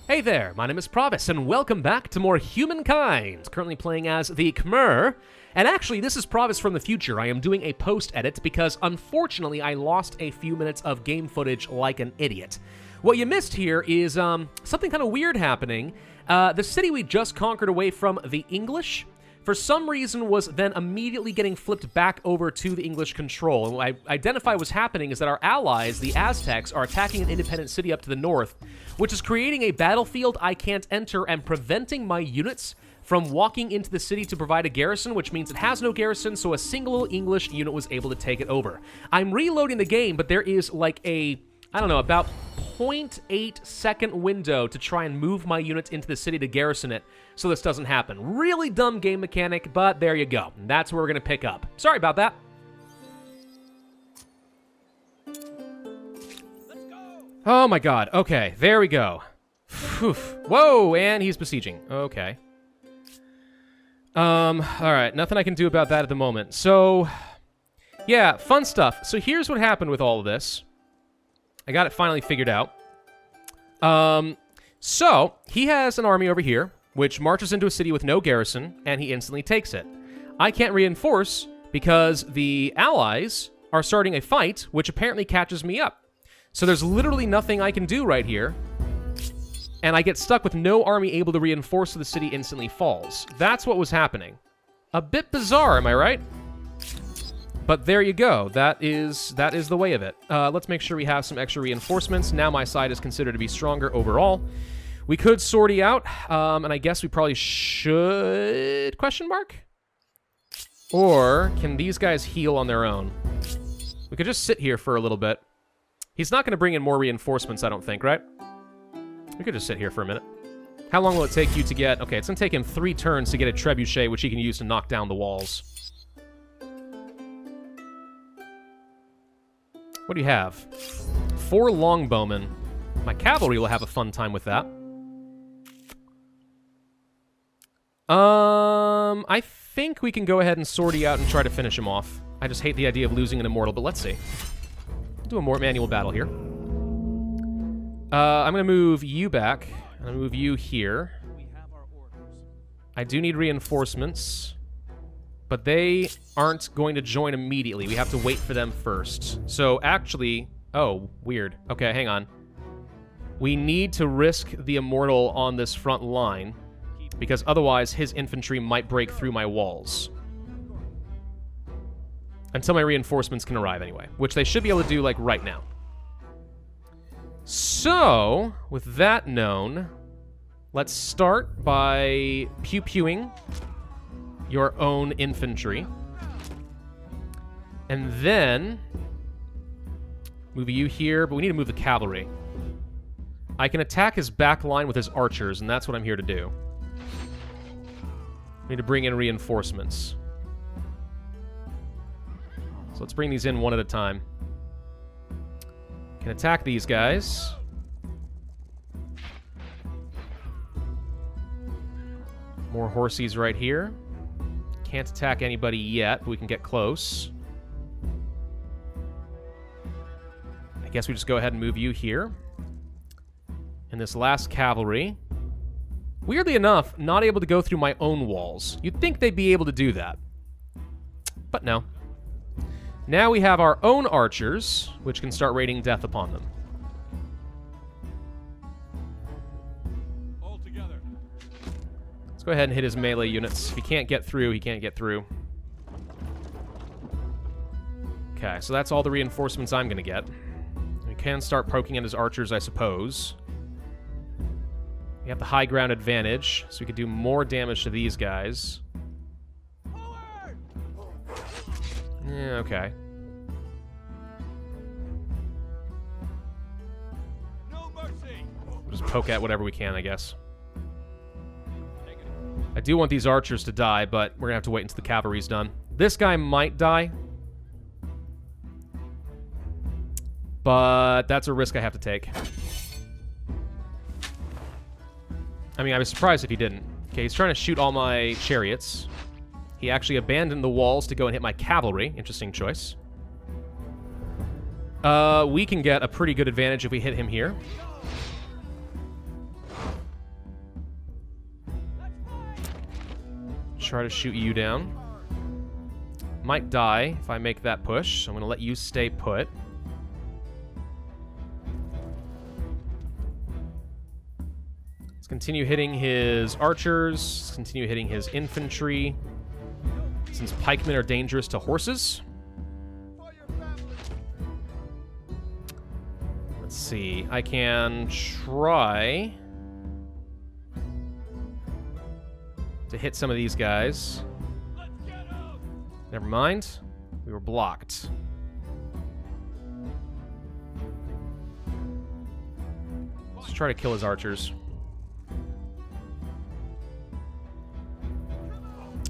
Hey there, my name is Pravus, and welcome back to more Humankind. Currently playing as the Khmer. And actually, this is Pravus from the future. I am doing a post-edit because, unfortunately, I lost a few minutes of game footage like an idiot. What you missed here is something kind of weird happening. The city we just conquered away from the English, for some reason, was then immediately getting flipped back over to the English control. And what I identify what's happening is that our allies, the Aztecs, are attacking an independent city up to the north, which is creating a battlefield I can't enter and preventing my units from walking into the city to provide a garrison, which means it has no garrison, so a single English unit was able to take it over. I'm reloading the game, but there is like a, I don't know, about 0.8 second window to try and move my units into the city to garrison it, so this doesn't happen. Really dumb game mechanic, but there you go. That's where we're going to pick up. Sorry about that. Let's go. Oh my god. Okay, there we go. Whew. Whoa, and he's besieging. Okay. Alright, nothing I can do about that at the moment. So, yeah, fun stuff. So here's what happened with all of this. I got it finally figured out. So, he has an army over here, which marches into a city with no garrison, and he instantly takes it. I can't reinforce because the allies are starting a fight, which apparently catches me up. So there's literally nothing I can do right here, and I get stuck with no army able to reinforce, so the city instantly falls. That's what was happening. A bit bizarre, am I right? But there you go. That is the way of it. Let's make sure we have some extra reinforcements. Now my side is considered to be stronger overall. We could sortie out, and I guess we probably should... Question mark? Or can these guys heal on their own? We could just sit here for a little bit. He's not going to bring in more reinforcements, I don't think, right? We could just sit here for a minute. How long will it take you to get... Okay, it's going to take him 3 turns to get a trebuchet, which he can use to knock down the walls. What do you have? 4 longbowmen. My cavalry will have a fun time with that. I think we can go ahead and sortie out and try to finish him off. I just hate the idea of losing an immortal, but let's see. Do a more manual battle here. I'm going to move you back. I'm going to move you here. I do need reinforcements, but they aren't going to join immediately. We have to wait for them first. So actually... Oh, weird. Okay, hang on. We need to risk the immortal on this front line, because otherwise his infantry might break through my walls. Until my reinforcements can arrive anyway, which they should be able to do, like, right now. So, with that known, let's start by pew-pewing your own infantry. And then move you here, but we need to move the cavalry. I can attack his back line with his archers, and that's what I'm here to do. We need to bring in reinforcements. So let's bring these in one at a time. Can attack these guys. More horsies right here. Can't attack anybody yet, but we can get close. I guess we just go ahead and move you here. And this last cavalry, weirdly enough, not able to go through my own walls. You'd think they'd be able to do that. But no. Now we have our own archers, which can start raining death upon them. All together. Let's go ahead and hit his melee units. If he can't get through, he can't get through. Okay, so that's all the reinforcements I'm going to get. We can start poking at his archers, I suppose. We have the high ground advantage, so we could do more damage to these guys. Yeah, okay. No mercy. We'll just poke at whatever we can, I guess. I do want these archers to die, but we're gonna have to wait until the cavalry's done. This guy might die, but that's a risk I have to take. I mean, I was surprised if he didn't. Okay, he's trying to shoot all my chariots. He actually abandoned the walls to go and hit my cavalry. Interesting choice. We can get a pretty good advantage if we hit him here. Try to shoot you down. Might die if I make that push. I'm going to let you stay put. Let's continue hitting his archers. Let's continue hitting his infantry. Since pikemen are dangerous to horses. Let's see. I can try to hit some of these guys. Never mind. We were blocked. Let's try to kill his archers.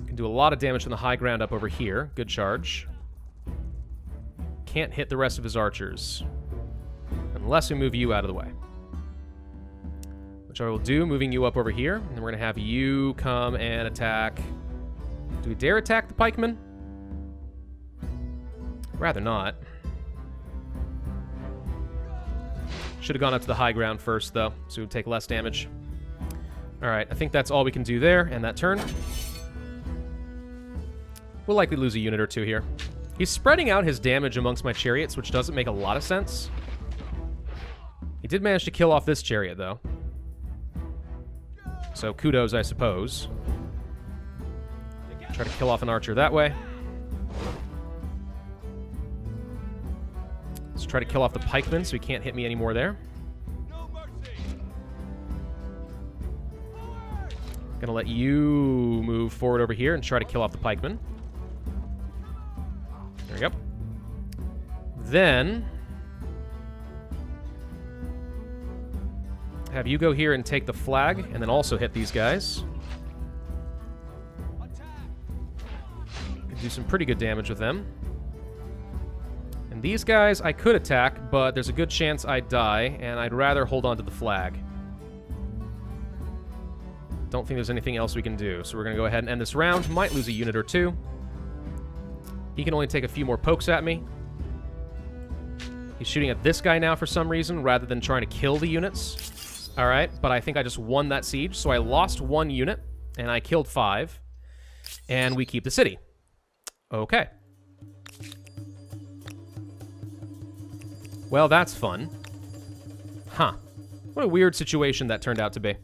Can do a lot of damage from the high ground up over here. Good charge. Can't hit the rest of his archers. Unless we move you out of the way. Which I will do, moving you up over here. And then we're going to have you come and attack. Do we dare attack the pikemen? Rather not. Should have gone up to the high ground first, though, so we would take less damage. Alright, I think that's all we can do there, and that turn. We'll likely lose a unit or two here. He's spreading out his damage amongst my chariots, which doesn't make a lot of sense. He did manage to kill off this chariot, though. So kudos, I suppose. Try to kill off an archer that way. Let's try to kill off the pikemen so he can't hit me anymore there. Gonna let you move forward over here and try to kill off the pikemen. There we go. Then have you go here and take the flag, and then also hit these guys. Can do some pretty good damage with them. And these guys I could attack, but there's a good chance I'd die, and I'd rather hold on to the flag. Don't think there's anything else we can do, so we're going to go ahead and end this round. Might lose a unit or two. He can only take a few more pokes at me. He's shooting at this guy now for some reason, rather than trying to kill the units. Alright, but I think I just won that siege, so I lost 1 unit, and I killed 5. And we keep the city. Okay. Well, that's fun. Huh. What a weird situation that turned out to be.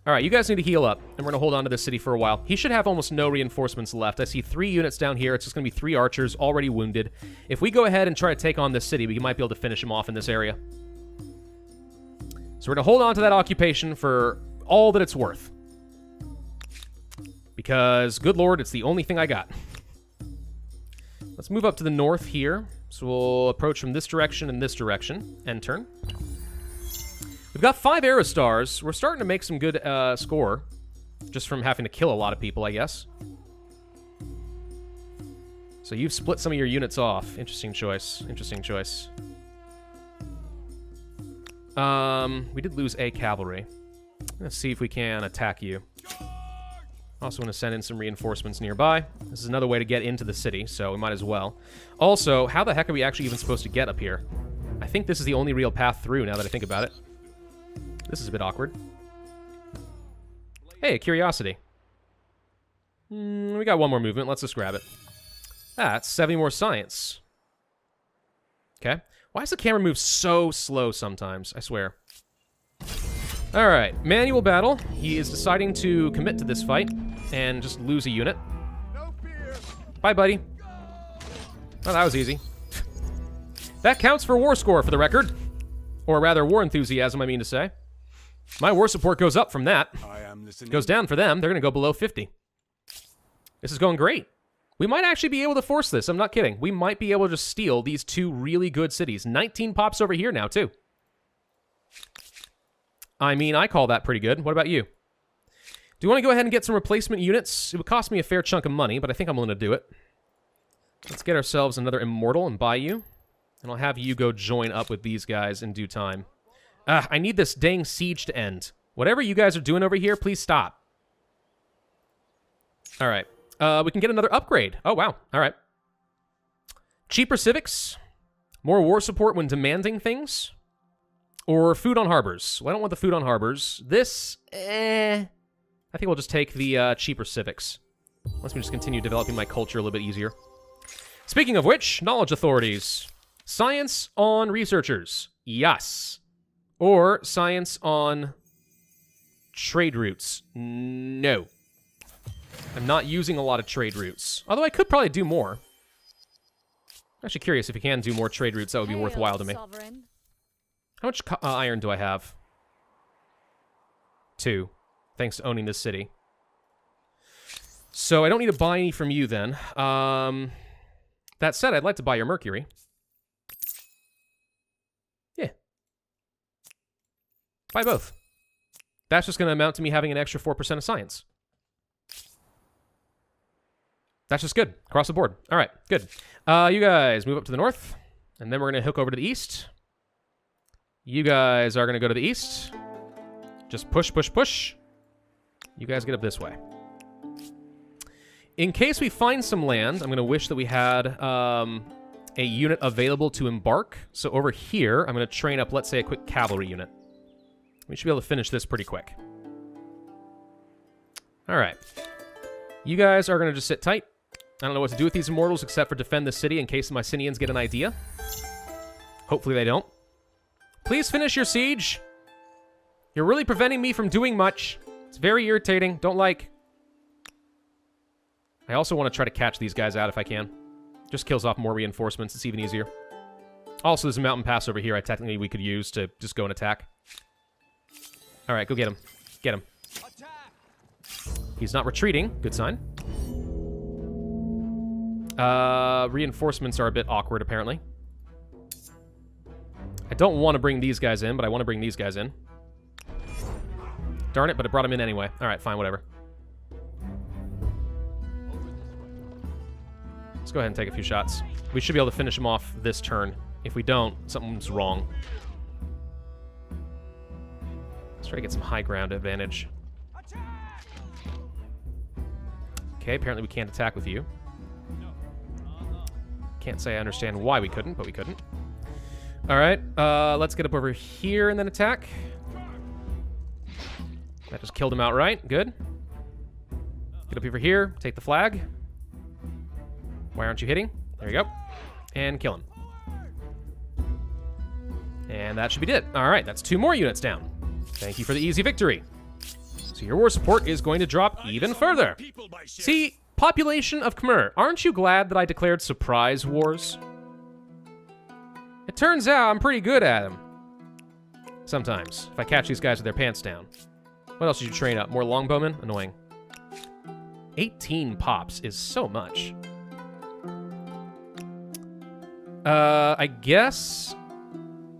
Alright, you guys need to heal up, and we're going to hold on to this city for a while. He should have almost no reinforcements left. I see 3 units down here. It's just going to be 3 archers already wounded. If we go ahead and try to take on this city, we might be able to finish him off in this area. So we're going to hold on to that occupation for all that it's worth. Because, good lord, it's the only thing I got. Let's move up to the north here. So we'll approach from this direction and this direction. End turn. We've got 5 arrow stars. We're starting to make some good score. Just from having to kill a lot of people, I guess. So you've split some of your units off. Interesting choice. Interesting choice. We did lose a cavalry. Let's see if we can attack you. Also want to send in some reinforcements nearby. This is another way to get into the city, so we might as well. Also, how the heck are we actually even supposed to get up here? I think this is the only real path through, now that I think about it. This is a bit awkward. Hey, a curiosity. We got 1 more movement. Let's just grab it. That's 70 more science. Okay. Why does the camera move so slow sometimes? I swear. Alright, manual battle. He is deciding to commit to this fight and just lose a unit. No fear. Bye, buddy. Well, that was easy. That counts for war score, for the record. Or rather, war enthusiasm, I mean to say. My war support goes up from that. I am listening. Goes down for them. They're going to go below 50. This is going great. We might actually be able to force this. I'm not kidding. We might be able to just steal these 2 really good cities. 19 pops over here now, too. I mean, I call that pretty good. What about you? Do you want to go ahead and get some replacement units? It would cost me a fair chunk of money, but I think I'm willing to do it. Let's get ourselves another immortal and buy you. And I'll have you go join up with these guys in due time. I need this dang siege to end. Whatever you guys are doing over here, please stop. All right. We can get another upgrade. Oh, wow. All right. Cheaper civics. More war support when demanding things. Or food on harbors. Well, I don't want the food on harbors. This, I think we'll just take the cheaper civics. Let me just continue developing my culture a little bit easier. Speaking of which, knowledge authorities. Science on researchers. Yes. Or science on trade routes. No. I'm not using a lot of trade routes. Although I could probably do more. I'm actually curious if you can do more trade routes. That would be worthwhile to me. Sovereign. How much iron do I have? 2. Thanks to owning this city. So I don't need to buy any from you then. That said, I'd like to buy your mercury. Yeah. Buy both. That's just going to amount to me having an extra 4% of science. That's just good. Across the board. All right, good. You guys move up to the north, and then we're going to hook over to the east. You guys are going to go to the east. Just push, push, push. You guys get up this way. In case we find some land, I'm going to wish that we had a unit available to embark. So over here, I'm going to train up, let's say, a quick cavalry unit. We should be able to finish this pretty quick. All right. You guys are going to just sit tight. I don't know what to do with these immortals except for defend the city in case the Mycenaeans get an idea. Hopefully they don't. Please finish your siege. You're really preventing me from doing much. It's very irritating. Don't like. I also want to try to catch these guys out if I can. Just kills off more reinforcements. It's even easier. Also, there's a mountain pass over here technically we could use to just go and attack. All right, go get him. Get him. He's not retreating. Good sign. Reinforcements are a bit awkward, apparently. I don't want to bring these guys in, but I want to bring these guys in. Darn it, but it brought them in anyway. All right, fine, whatever. Let's go ahead and take a few shots. We should be able to finish them off this turn. If we don't, something's wrong. Let's try to get some high ground advantage. Okay, apparently we can't attack with you. Can't say I understand why we couldn't, but we couldn't. All right, let's get up over here and then attack. That just killed him outright. Good. Get up over here, take the flag. Why aren't you hitting? There you go. And kill him. And that should be it. All right, that's 2 more units down. Thank you for the easy victory. So your war support is going to drop even further. See, population of Khmer, aren't you glad that I declared surprise wars? It turns out I'm pretty good at them. Sometimes, if I catch these guys with their pants down. What else did you train up? More longbowmen? Annoying. 18 pops is so much. I guess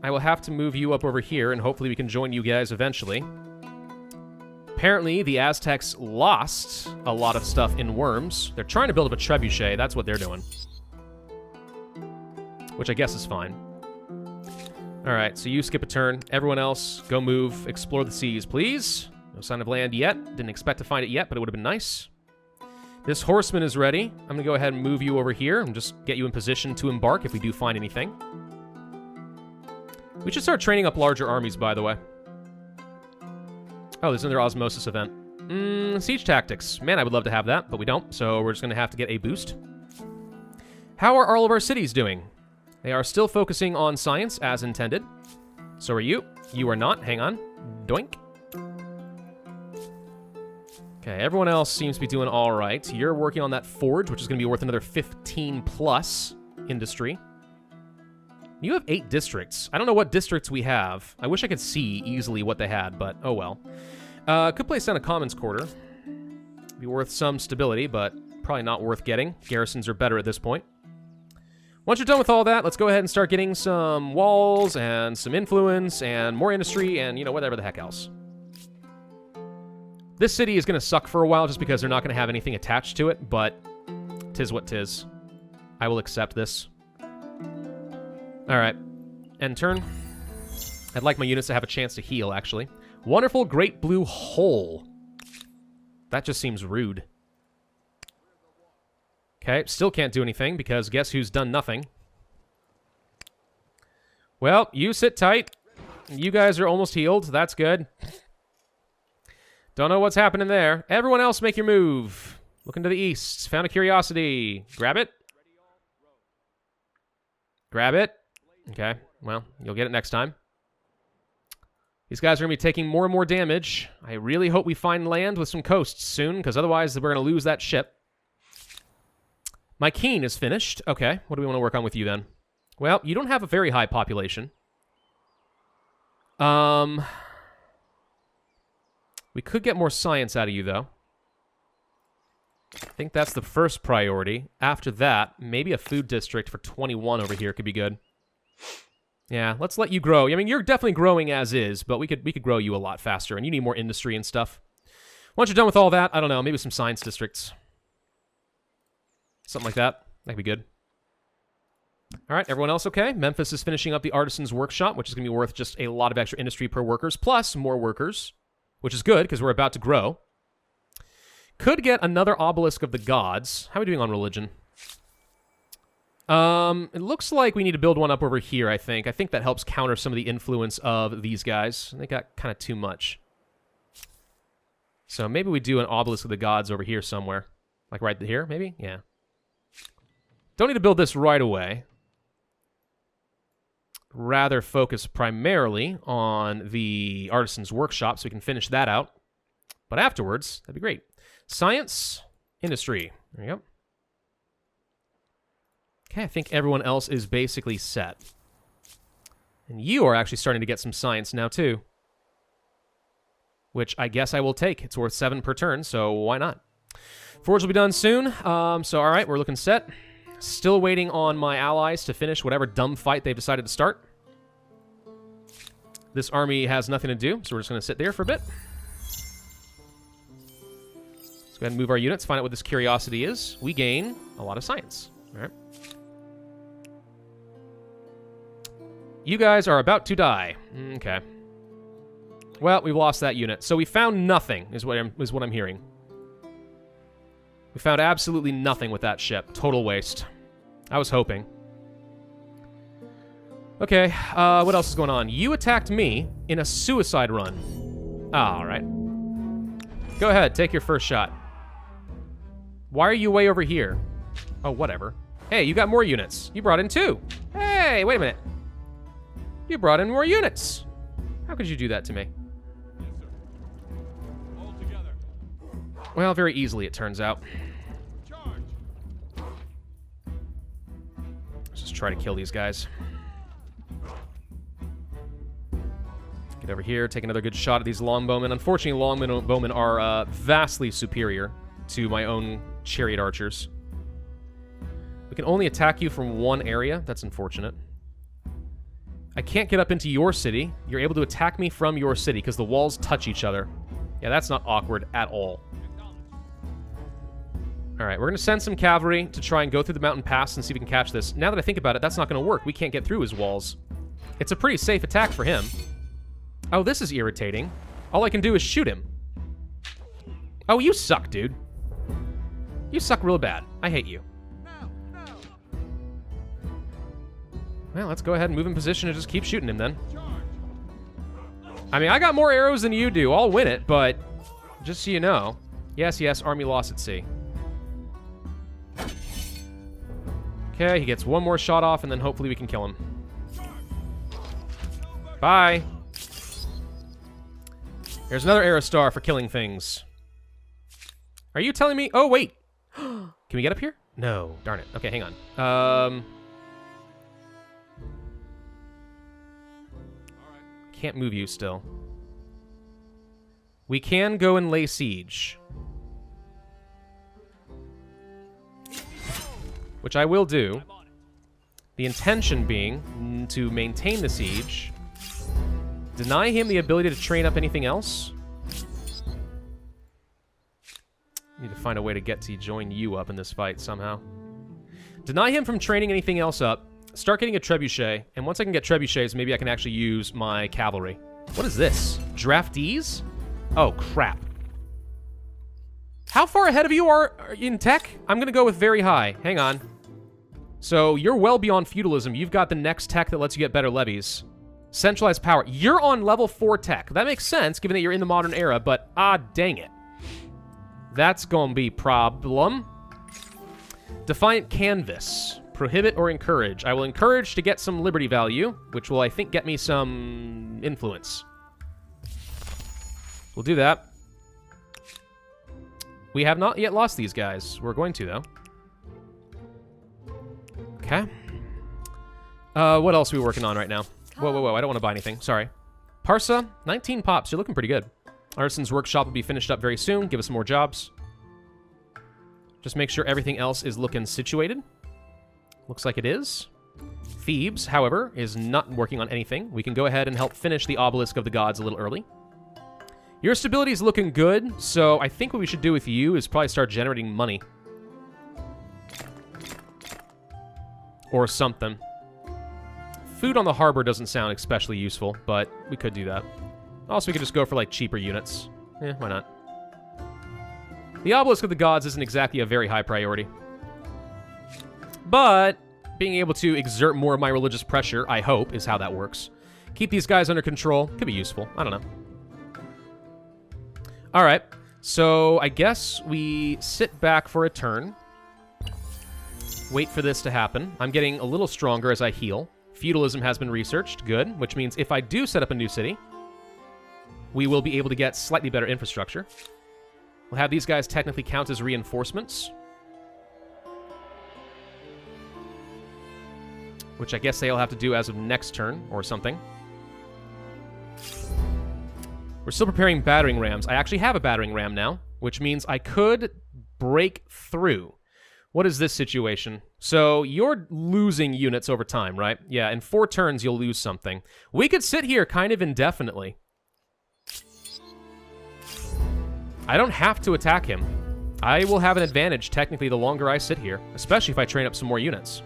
I will have to move you up over here, and hopefully we can join you guys eventually. Apparently, the Aztecs lost a lot of stuff in Worms. They're trying to build up a trebuchet. That's what they're doing. Which I guess is fine. All right, so you skip a turn. Everyone else, go move. Explore the seas, please. No sign of land yet. Didn't expect to find it yet, but it would have been nice. This horseman is ready. I'm going to go ahead and move you over here and just get you in position to embark if we do find anything. We should start training up larger armies, by the way. Oh, there's another osmosis event. Siege tactics. Man, I would love to have that, but we don't, so we're just going to have to get a boost. How are all of our cities doing? They are still focusing on science as intended. So are you. You are not. Hang on. Doink. Okay, everyone else seems to be doing all right. You're working on that forge, which is going to be worth another 15 plus industry. You have 8 districts. I don't know what districts we have. I wish I could see easily what they had, but oh well. Could place down a commons quarter. Be worth some stability, but probably not worth getting. Garrisons are better at this point. Once you're done with all that, let's go ahead and start getting some walls and some influence and more industry and, you know, whatever the heck else. This city is going to suck for a while just because they're not going to have anything attached to it, but tis what tis. I will accept this. All right. End turn. I'd like my units to have a chance to heal, actually. Wonderful Great Blue Hole. That just seems rude. Okay, still can't do anything because guess who's done nothing? Well, you sit tight. You guys are almost healed. That's good. Don't know what's happening there. Everyone else make your move. Looking to the east. Found a curiosity. Grab it. Grab it. Okay, well, you'll get it next time. These guys are going to be taking more and more damage. I really hope we find land with some coasts soon, because otherwise we're going to lose that ship. My Keen is finished. Okay, what do we want to work on with you then? Well, you don't have a very high population. We could get more science out of you, though. I think that's the first priority. After that, maybe a food district for 21 over here could be good. Yeah, let's let you grow. I mean, you're definitely growing as is, but we could grow you a lot faster, and you need more industry and stuff. Once you're done with all that, I don't know, maybe some science districts. Something like that. That could be good. All right, everyone else okay? Memphis is finishing up the Artisan's Workshop, which is going to be worth just a lot of extra industry per workers, plus more workers, which is good, because we're about to grow. Could get another Obelisk of the Gods. How are we doing on religion? It looks like we need to build one up over here, I think. I think that helps counter some of the influence of these guys. They got kind of too much. So maybe we do an Obelisk of the Gods over here somewhere. Like right here, maybe? Yeah. Don't need to build this right away. Rather focus primarily on the Artisan's Workshop so we can finish that out. But afterwards, that'd be great. Science, industry. There you go. Okay, I think everyone else is basically set. And you are actually starting to get some science now, too. Which I guess I will take. It's worth 7 per turn, so why not? Forge will be done soon. So, all right, we're looking set. Still waiting on my allies to finish whatever dumb fight they've decided to start. This army has nothing to do, so we're just going to sit there for a bit. Let's go ahead and move our units, find out what this curiosity is. We gain a lot of science. All right. You guys are about to die. Okay. Well, we've lost that unit. So we found nothing, is what I'm hearing. We found absolutely nothing with that ship. Total waste. I was hoping. Okay, what else is going on? You attacked me in a suicide run. All right. Go ahead, take your first shot. Why are you way over here? Oh, whatever. Hey, you got more units. You brought in 2. Hey, wait a minute. You brought in more units. How could you do that to me? Yes, sir. All together. Well, very easily, it turns out. Charge. Let's just try to kill these guys. Get over here, take another good shot at these longbowmen. Unfortunately, longbowmen are vastly superior to my own chariot archers. We can only attack you from one area. That's unfortunate. I can't get up into your city. You're able to attack me from your city because the walls touch each other. Yeah, that's not awkward at all. All right, we're going to send some cavalry to try and go through the mountain pass and see if we can catch this. Now that I think about it, that's not going to work. We can't get through his walls. It's a pretty safe attack for him. Oh, this is irritating. All I can do is shoot him. Oh, you suck, dude. You suck real bad. I hate you. Well, let's go ahead and move in position and just keep shooting him then. I mean, I got more arrows than you do. I'll win it, but just so you know. Yes, yes, army lost at sea. Okay, he gets one more shot off, and then hopefully we can kill him. Bye. Here's another arrow star for killing things. Are you telling me? Oh, wait. Can we get up here? No. Darn it. Okay, hang on. Can't move you still. We can go and lay siege. Which I will do. The intention being to maintain the siege. Deny him the ability to train up anything else. Need to find a way to get to join you up in this fight somehow. Deny him from training anything else up. Start getting a trebuchet, and once I can get trebuchets, maybe I can actually use my cavalry. What is this? Draftees? Oh, crap. How far ahead of you are in tech? I'm gonna go with very high. Hang on. So, you're well beyond feudalism. You've got the next tech that lets you get better levies. Centralized power. You're on level 4 tech. That makes sense, given that you're in the modern era, but dang it. That's gonna be problem. Defiant Canvas. Prohibit or encourage. I will encourage to get some liberty value, which will, I think, get me some influence. We'll do that. We have not yet lost these guys. We're going to, though. Okay. What else are we working on right now? Whoa, whoa, whoa. I don't want to buy anything. Sorry. Parsa, 19 pops. You're looking pretty good. Artisans' workshop will be finished up very soon. Give us some more jobs. Just make sure everything else is looking situated. Looks like it is. Thebes, however, is not working on anything. We can go ahead and help finish the Obelisk of the Gods a little early. Your stability is looking good, so I think what we should do with you is probably start generating money. Or something. Food on the harbor doesn't sound especially useful, but we could do that. Also, we could just go for, like, cheaper units. Eh, why not? The Obelisk of the Gods isn't exactly a very high priority. But being able to exert more of my religious pressure, I hope, is how that works. Keep these guys under control. Could be useful. I don't know. All right. So I guess we sit back for a turn. Wait for this to happen. I'm getting a little stronger as I heal. Feudalism has been researched. Good. Which means if I do set up a new city, we will be able to get slightly better infrastructure. We'll have these guys technically count as reinforcements. Which I guess they'll have to do as of next turn, or something. We're still preparing battering rams. I actually have a battering ram now, which means I could break through. What is this situation? So, you're losing units over time, right? Yeah, in 4 turns you'll lose something. We could sit here kind of indefinitely. I don't have to attack him. I will have an advantage, technically, the longer I sit here, especially if I train up some more units.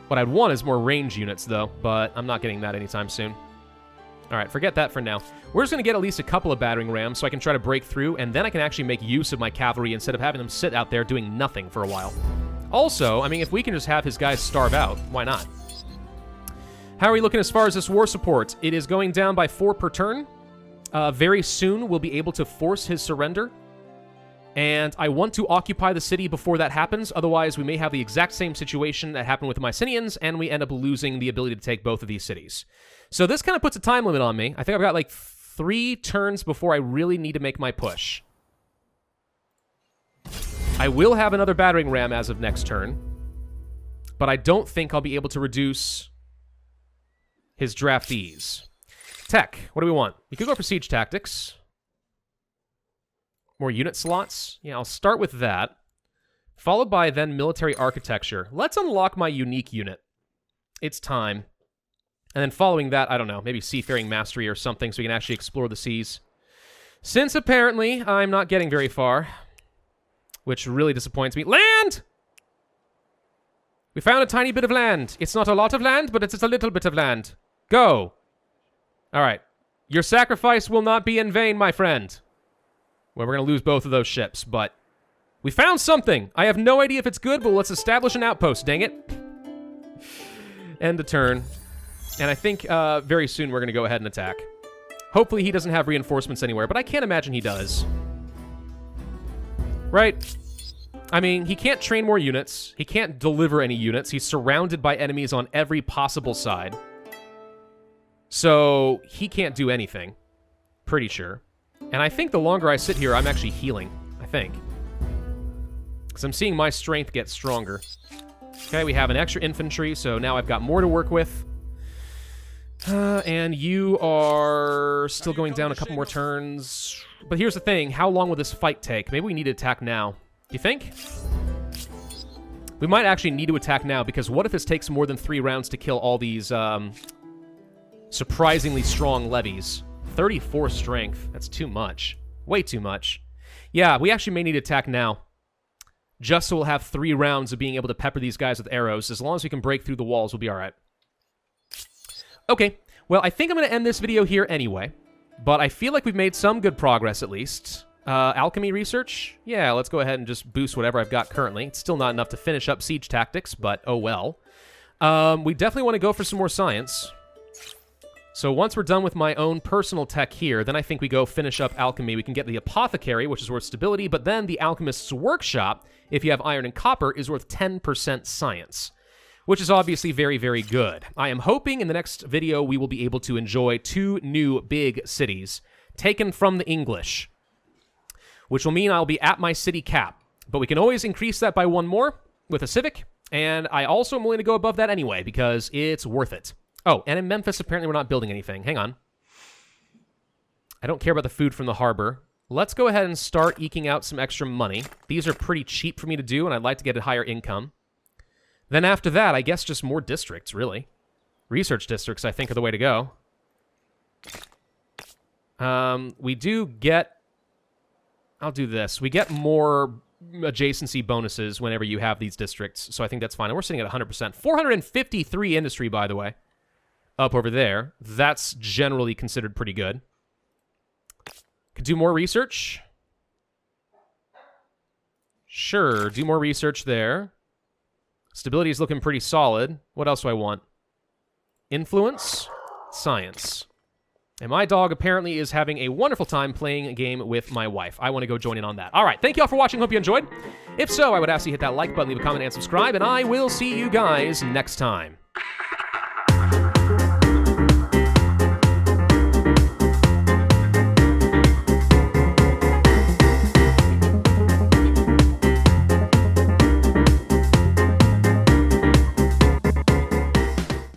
What I'd want is more range units, though, but I'm not getting that anytime soon. Alright, forget that for now. We're just going to get at least a couple of battering rams so I can try to break through, and then I can actually make use of my cavalry instead of having them sit out there doing nothing for a while. Also, I mean, if we can just have his guys starve out, why not? How are we looking as far as this war support? It is going down by 4 per turn. Very soon, we'll be able to force his surrender. And I want to occupy the city before that happens, otherwise we may have the exact same situation that happened with the Mycenaeans, and we end up losing the ability to take both of these cities. So this kind of puts a time limit on me. I think I've got like 3 turns before I really need to make my push. I will have another battering ram as of next turn, but I don't think I'll be able to reduce his draftees. Tech, what do we want? We could go for siege tactics. More unit slots? Yeah, I'll start with that. Followed by then military architecture. Let's unlock my unique unit. It's time. And then following that, I don't know, maybe seafaring mastery or something so we can actually explore the seas. Since apparently I'm not getting very far, which really disappoints me. Land! We found a tiny bit of land. It's not a lot of land, but it's just a little bit of land. Go! Alright. Your sacrifice will not be in vain, my friend. Well, we're going to lose both of those ships, but we found something. I have no idea if it's good, but let's establish an outpost, dang it. End the turn. And I think very soon we're going to go ahead and attack. Hopefully he doesn't have reinforcements anywhere, but I can't imagine he does. Right? I mean, he can't train more units. He can't deliver any units. He's surrounded by enemies on every possible side. So he can't do anything. Pretty sure. And I think the longer I sit here, I'm actually healing. I think. Because I'm seeing my strength get stronger. Okay, we have an extra infantry, so now I've got more to work with. And you are still going down a couple more turns. But here's the thing. How long will this fight take? Maybe we need to attack now. Do you think? We might actually need to attack now, because what if this takes more than 3 rounds to kill all these surprisingly strong levies? 34 strength. That's too much. Way too much. Yeah, we actually may need to attack now. Just so we'll have 3 rounds of being able to pepper these guys with arrows. As long as we can break through the walls, we'll be alright. Okay, well, I think I'm going to end this video here anyway. But I feel like we've made some good progress, at least. Alchemy research? Yeah, let's go ahead and just boost whatever I've got currently. It's still not enough to finish up siege tactics, but oh well. We definitely want to go for some more science. So once we're done with my own personal tech here, then I think we go finish up alchemy. We can get the apothecary, which is worth stability, but then the alchemist's workshop, if you have iron and copper, is worth 10% science, which is obviously very, very good. I am hoping in the next video we will be able to enjoy 2 new big cities taken from the English, which will mean I'll be at my city cap. But we can always increase that by 1 more with a civic, and I also am willing to go above that anyway because it's worth it. Oh, and in Memphis, apparently we're not building anything. Hang on. I don't care about the food from the harbor. Let's go ahead and start eking out some extra money. These are pretty cheap for me to do, and I'd like to get a higher income. Then after that, I guess just more districts, really. Research districts, I think, are the way to go. We do get... I'll do this. We get more adjacency bonuses whenever you have these districts, so I think that's fine. And we're sitting at 100%. 453 industry, by the way. Up over there. That's generally considered pretty good. Could do more research. Sure, do more research there. Stability is looking pretty solid. What else do I want? Influence. Science. And my dog apparently is having a wonderful time playing a game with my wife. I want to go join in on that. All right, thank you all for watching. Hope you enjoyed. If so, I would ask you to hit that like button, leave a comment, and subscribe, and I will see you guys next time.